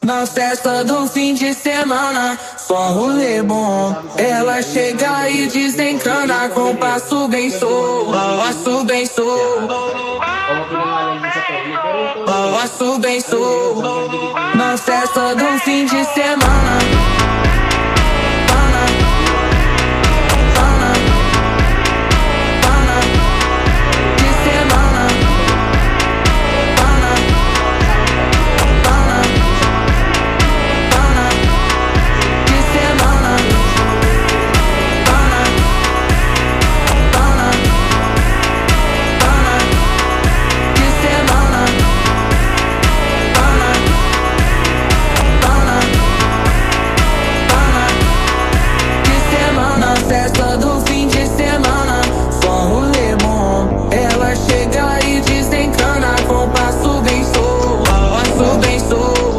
Na festa do fim de semana, só rolê bom. Ela chega e desencana com passo bem solto, passo bem solto, passo bem solto. Na festa do fim de semana. Festa do fim de semana, só rolê bom. Ela chega e desencana com passo bem solto, passo bem solto.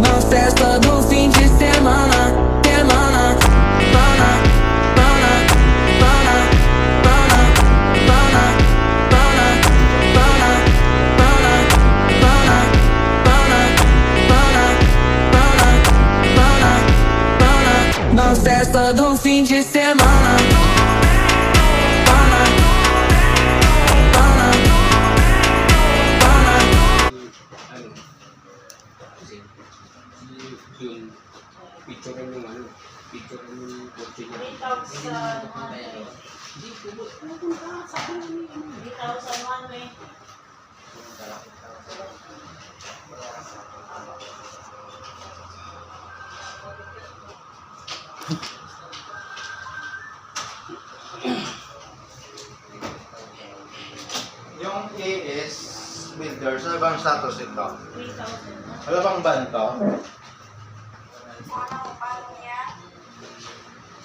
Na festa do fim de semana, semana, pana, pana, pana, pana, pana, pana, pana, pana, pana, pana, pana, pana. Na festa do fim de semana. Pana, pana, pana. Yung picture yung ano, picture yung kotse niya. 3,000 eh. Yung AS Builders, ano bang status ito? 3,000. Ano bang ban to?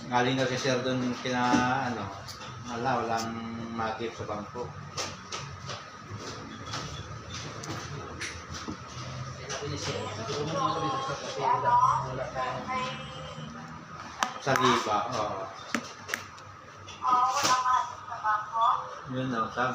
Galing kasi sir doon kina ano, walang magip sa bangko. Sa giba, oo. Yun na, sabi.